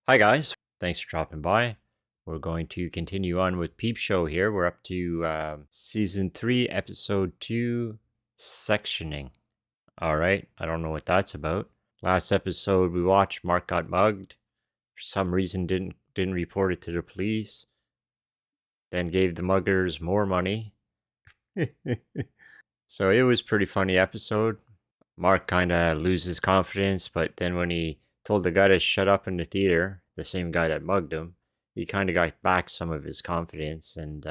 Hi guys, thanks for dropping by. We're going to continue on with Peep Show here. We're up to Season 3, Episode 2, Sectioning. Alright, I don't know what that's about. Last episode we watched, Mark got mugged. For some reason didn't report it to the police. Then gave the muggers more money. So it was a pretty funny episode. Mark kind of loses confidence, but then when he told the guy to shut up in the theater, the same guy that mugged him, he kind of got back some of his confidence, and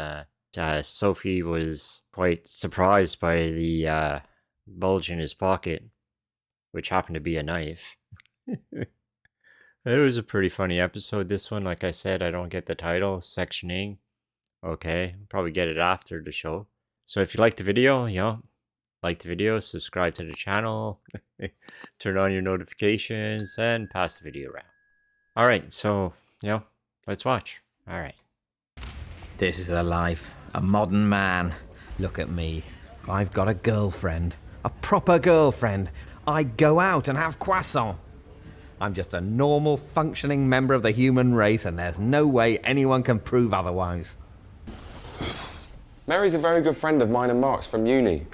Sophie was quite surprised by the bulge in his pocket, which happened to be a knife. It was a pretty funny episode, this one. Like I said, I don't get the title, Sectioning. Okay, I'll probably get it after the show. So if you like the video, like the video, subscribe to the channel, turn on your notifications, and pass the video around. Alright, so, let's watch. Alright. This is a life. A modern man. Look at me. I've got a girlfriend. A proper girlfriend. I go out and have croissant. I'm just a normal, functioning member of the human race, and there's no way anyone can prove otherwise. Mary's a very good friend of mine and Mark's from uni.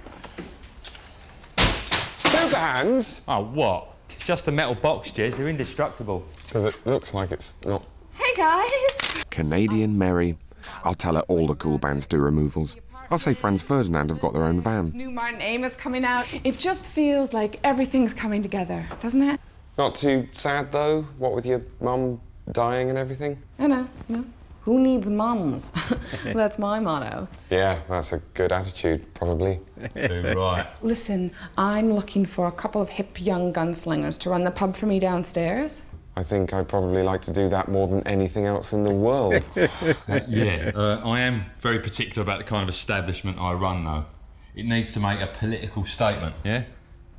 Super hands! Oh, what? It's just a metal box, Jez. They're indestructible. Because it looks like it's not. Hey, guys! Canadian Mary. I'll tell her all the cool bands do removals. I'll say Franz Ferdinand have got their own van. New Martin Aim is coming out. It just feels like everything's coming together, doesn't it? Not too sad, though? What with your mum dying and everything? I know, Who needs mums? That's my motto. Yeah, that's a good attitude, probably. Right. Listen, I'm looking for a couple of hip young gunslingers to run the pub for me downstairs. I think I'd probably like to do that more than anything else in the world. I am very particular about the kind of establishment I run, though. It needs to make a political statement, yeah?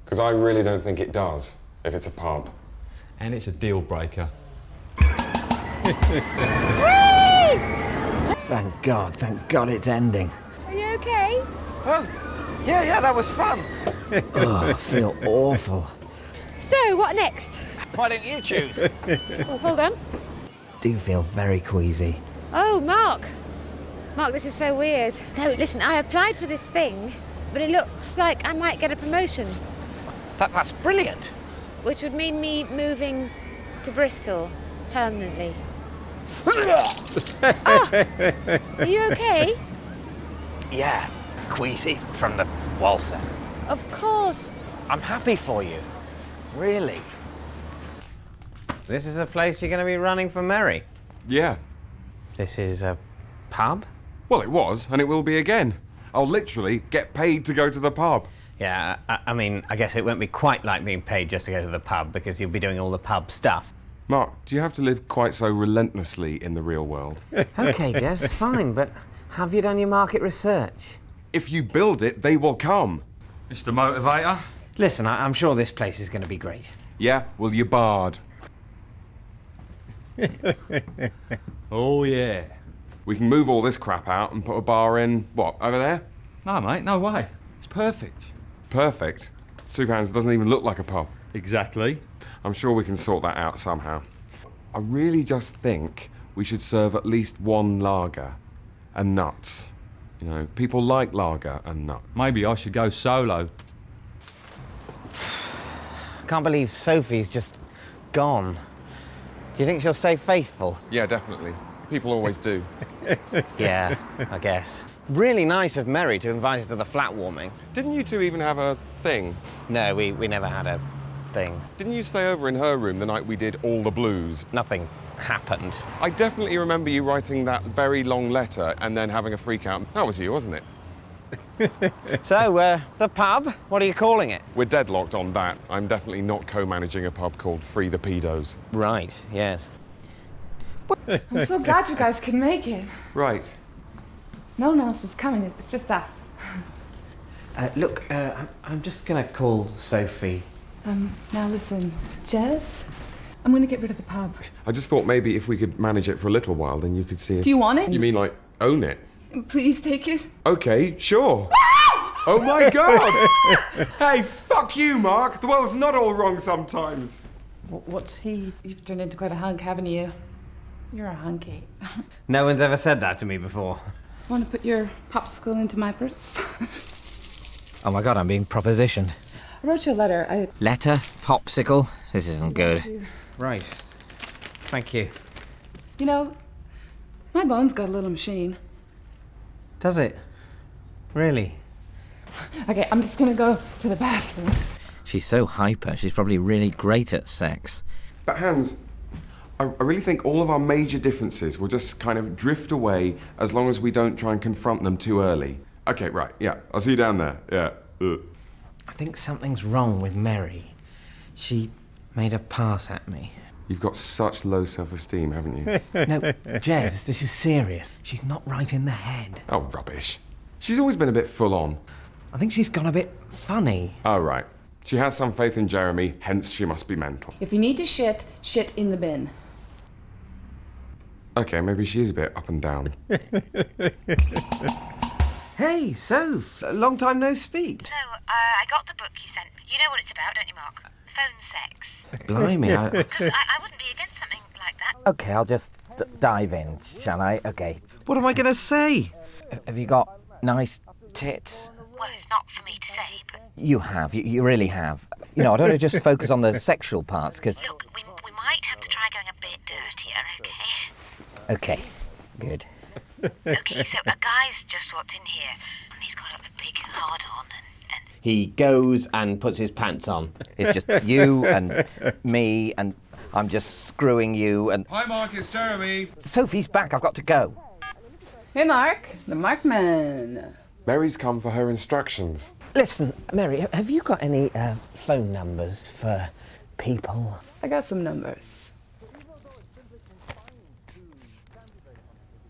Because I really don't think it does, if it's a pub. And it's a deal breaker. Thank God it's ending. Are you okay? Oh, yeah, that was fun. Oh, I feel awful. So, what next? Why don't you choose? Oh, hold on. Do feel very queasy. Oh, Mark. Mark, this is so weird. No, listen, I applied for this thing, but it looks like I might get a promotion. That's brilliant. Which would mean me moving to Bristol permanently. Oh, are you okay? Yeah, queasy from the waltzer. Of course. I'm happy for you. Really. This is a place you're going to be running for Mary. Yeah. This is a pub? Well, it was, and it will be again. I'll literally get paid to go to the pub. Yeah, I mean, I guess it won't be quite like being paid just to go to the pub, because you'll be doing all the pub stuff. Mark, do you have to live quite so relentlessly in the real world? Okay, Jess, fine, but have you done your market research? If you build it, they will come. Mr. Motivator? Listen, I'm sure this place is going to be great. Yeah, well, you barred. Oh, yeah. We can move all this crap out and put a bar in, what, over there? No, mate, no way. It's perfect. Perfect. Two Hands doesn't even look like a pub. Exactly. I'm sure we can sort that out somehow. I really just think we should serve at least one lager and nuts. You know, people like lager and nuts. Maybe I should go solo. I can't believe Sophie's just gone. Do you think she'll stay faithful? Yeah, definitely. People always do. Yeah, I guess. Really nice of Mary to invite us to the flat warming. Didn't you two even have a thing? No, we never had a thing. Didn't you stay over in her room the night we did All the Blues? Nothing happened. I definitely remember you writing that very long letter and then having a freak out. That was you, wasn't it? So, the pub, what are you calling it? We're deadlocked on that. I'm definitely not co-managing a pub called Free the Pedos. Right, yes. I'm so glad you guys could make it. Right. No one else is coming, it's just us. Look, I'm just going to call Sophie. Now listen, Jez, I'm gonna get rid of the pub. I just thought maybe if we could manage it for a little while, then you could see if... Do you want it? You mean, like, own it? Please take it. Okay, sure. Oh my God! Hey, fuck you, Mark. The world's not all wrong sometimes. What's he? You've turned into quite a hunk, haven't you? You're a hunky. No one's ever said that to me before. Want to put your popsicle into my purse? Oh my god, I'm being propositioned. I wrote you a letter. Letter? Popsicle? This isn't good. Right. Thank you. You know, my bone's got a little machine. Does it? Really? Okay, I'm just gonna go to the bathroom. She's so hyper, she's probably really great at sex. But Hans, I really think all of our major differences will just kind of drift away as long as we don't try and confront them too early. Okay, right, yeah. I'll see you down there. Yeah. I think something's wrong with Mary. She made a pass at me. You've got such low self-esteem, haven't you? No, Jez, this is serious. She's not right in the head. Oh, rubbish. She's always been a bit full on. I think she's gone a bit funny. Oh, right. She has some faith in Jeremy, hence she must be mental. If you need to shit, shit in the bin. Okay, maybe she is a bit up and down. Hey, Soph, long time no speak. So, I got the book you sent me. You know what it's about, don't you, Mark? Phone sex. Blimey, Because I wouldn't be against something like that. Okay, I'll just dive in, shall I? Okay. What am I going to say? Have you got nice tits? Well, it's not for me to say, but... You have. You really have. You know, I don't want to just focus on the sexual parts, because... Look, we might have to try going a bit dirtier, okay? Okay, good. Okay, so a guy's just walked in here, and he's got a big hard-on, and... He goes and puts his pants on. It's just you and me, and I'm just screwing you, and... Hi, Mark, it's Jeremy. Sophie's back, I've got to go. Hey, Mark. The Markman. Mary's come for her instructions. Listen, Mary, have you got any phone numbers for people? I got some numbers.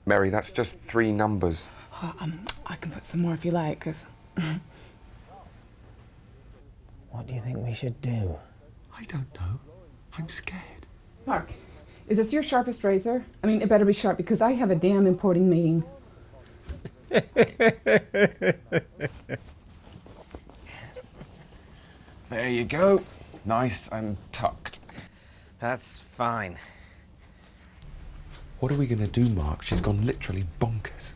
Mary, that's just 3 numbers. I can put some more if you like, because... What do you think we should do? I don't know. I'm scared. Mark, is this your sharpest razor? I mean, it better be sharp, because I have a damn important meeting. There you go. Nice and tucked. That's fine. What are we going to do, Mark? She's gone literally bonkers.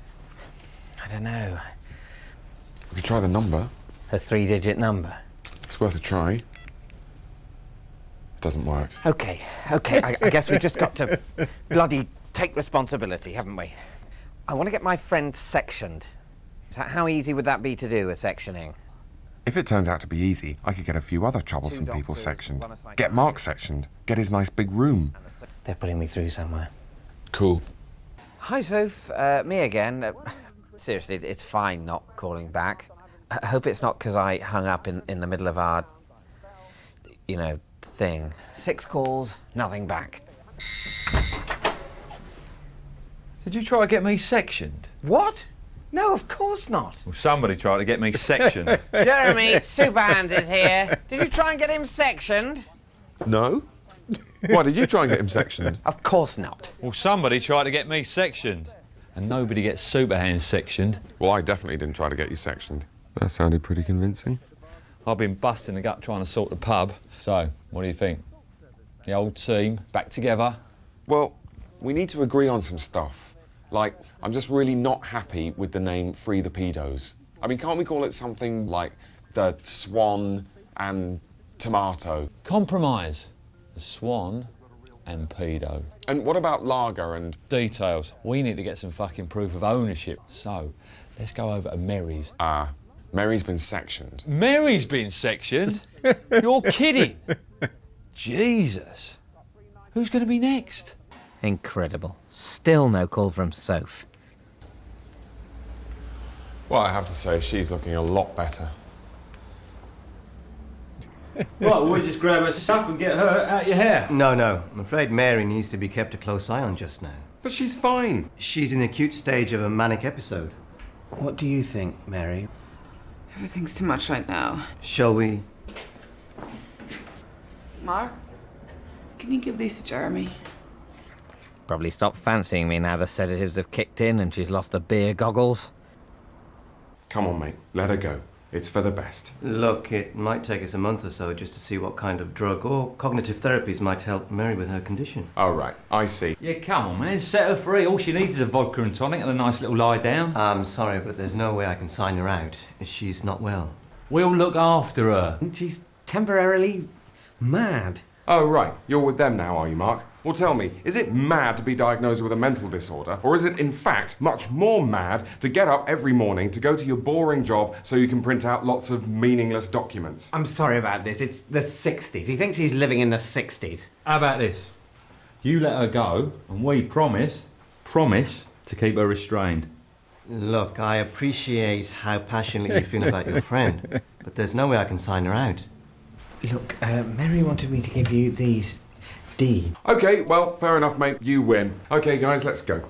I don't know. We could try the number. A 3-digit number. It's worth a try. Doesn't work. Okay. I guess we've just got to bloody take responsibility, haven't we? I want to get my friend sectioned. So how easy would that be to do, a sectioning? If it turns out to be easy, I could get a few other troublesome people sectioned. Get Mark sectioned. Get his nice big room. They're putting me through somewhere. Cool. Hi, Soph. Me again. Seriously, it's fine not calling back. I hope it's not because I hung up in the middle of our, thing. 6 calls, nothing back. Did you try to get me sectioned? What? No, of course not. Well, somebody tried to get me sectioned. Jeremy, Superhands is here. Did you try and get him sectioned? No? Why, did you try and get him sectioned? Of course not. Well, somebody tried to get me sectioned. And nobody gets Superhands sectioned. Well, I definitely didn't try to get you sectioned. That sounded pretty convincing. I've been busting the gut trying to sort the pub. So, what do you think? The old team, back together? Well, we need to agree on some stuff. Like, I'm just really not happy with the name Free the Pedos. I mean, can't we call it something like the Swan and Tomato? Compromise. The Swan and Pedo. And what about Lager and... Details. We need to get some fucking proof of ownership. So, let's go over to Mary's. Mary's been sectioned. Mary's been sectioned? You're kidding. Jesus. Who's going to be next? Incredible. Still no call from Soph. Well, I have to say, she's looking a lot better. Right, we'll just grab her stuff and get her out your hair. No. I'm afraid Mary needs to be kept a close eye on just now. But she's fine. She's in the acute stage of a manic episode. What do you think, Mary? Everything's too much right now. Shall we? Mark, can you give these to Jeremy? Probably stopped fancying me now the sedatives have kicked in and she's lost the beer goggles. Come on, mate. Let her go. It's for the best. Look, it might take us a month or so just to see what kind of drug or cognitive therapies might help Mary with her condition. Oh, right. I see. Yeah, come on, man. Set her free. All she needs is a vodka and tonic and a nice little lie down. I'm sorry, but there's no way I can sign her out. She's not well. We'll look after her. She's temporarily mad. Oh, right. You're with them now, are you, Mark? Well, tell me, is it mad to be diagnosed with a mental disorder, or is it, in fact, much more mad to get up every morning to go to your boring job so you can print out lots of meaningless documents? I'm sorry about this. It's the 60s. He thinks he's living in the 60s. How about this? You let her go, and we promise to keep her restrained. Look, I appreciate how passionately you feel about your friend, but there's no way I can sign her out. Look, Mary wanted me to give you these deeds. Okay, well, fair enough, mate. You win. Okay, guys, let's go.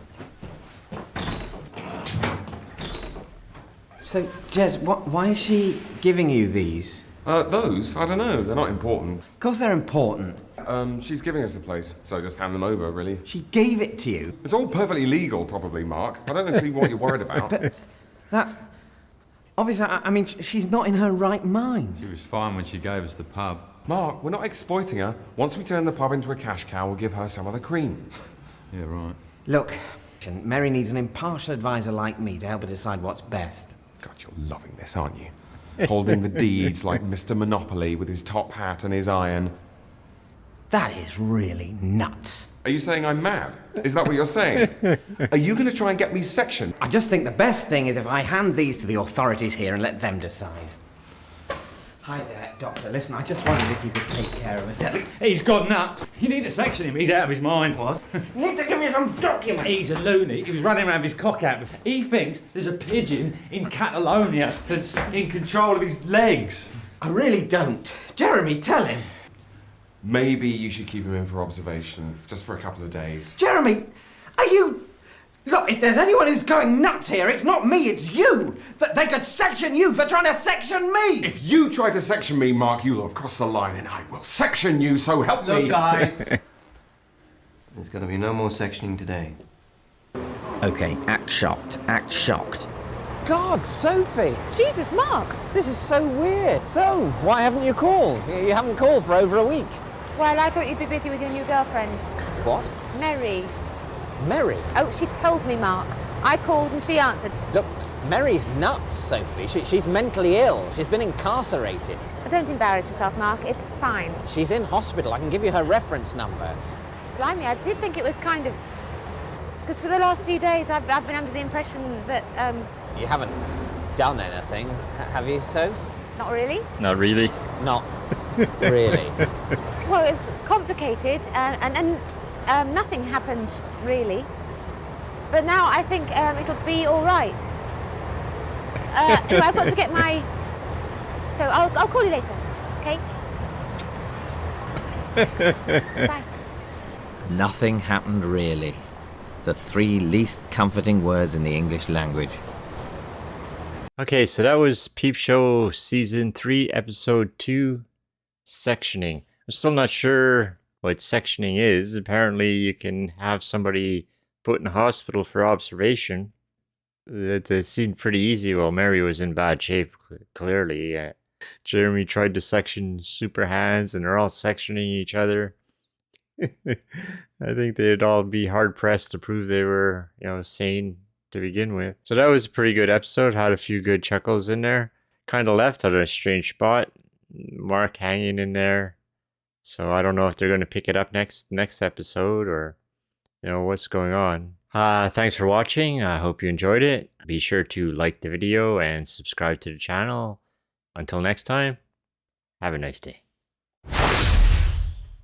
So, Jez, why is she giving you these? Those? I don't know. They're not important. Of course they're important. She's giving us the place, so just hand them over, really. She gave it to you. It's all perfectly legal, probably, Mark. I don't see what you're worried about. But that's... Obviously, I mean, she's not in her right mind. She was fine when she gave us the pub. Mark, we're not exploiting her. Once we turn the pub into a cash cow, we'll give her some of the cream. Yeah, right. Look, Mary needs an impartial advisor like me to help her decide what's best. God, you're loving this, aren't you? Holding the deeds like Mr. Monopoly with his top hat and his iron. That is really nuts. Are you saying I'm mad? Is that what you're saying? Are you going to try and get me sectioned? I just think the best thing is if I hand these to the authorities here and let them decide. Hi there, Doctor. Listen, I just wondered if you could take care of it. He's got nuts. You need to section him. He's out of his mind. What? You need to give me some documents. He's a loony. He was running around with his cock out. He thinks there's a pigeon in Catalonia that's in control of his legs. I really don't. Jeremy, tell him. Maybe you should keep him in for observation, just for a couple of days. Jeremy, are you... Look, if there's anyone who's going nuts here, it's not me, it's you! That they could section you for trying to section me! If you try to section me, Mark, you'll have crossed the line and I will section you, so help me! Look, guys. There's going to be no more sectioning today. Okay, act shocked, act shocked. God, Sophie! Jesus, Mark! This is so weird. So, why haven't you called? You haven't called for over a week. Well, I thought you'd be busy with your new girlfriend. What? Mary. Mary? Oh, she told me, Mark. I called and she answered. Look, Mary's nuts, Sophie. She's mentally ill. She's been incarcerated. Don't embarrass yourself, Mark. It's fine. She's in hospital. I can give you her reference number. Blimey, I did think it was kind of... Because for the last few days, I've been under the impression that, You haven't done anything, have you, Soph? Not really. Not really. Not really. Well, it was complicated, and nothing happened, really. But now I think it'll be all right. Anyway, I've got to get my... So I'll call you later, okay? Bye. Nothing happened really. The three least comforting words in the English language. Okay, so that was Peep Show Season 3, Episode 2, Sectioning. I'm still not sure what sectioning is. Apparently you can have somebody put in hospital for observation. It seemed pretty easy while Mary was in bad shape, clearly. Jeremy tried to section Super Hands and they're all sectioning each other. I think they'd all be hard-pressed to prove they were, sane to begin with. So that was a pretty good episode. Had a few good chuckles in there. Kind of left at a strange spot. Mark hanging in there. So I don't know if they're going to pick it up next episode or, what's going on. Thanks for watching. I hope you enjoyed it. Be sure to like the video and subscribe to the channel. Until next time, have a nice day.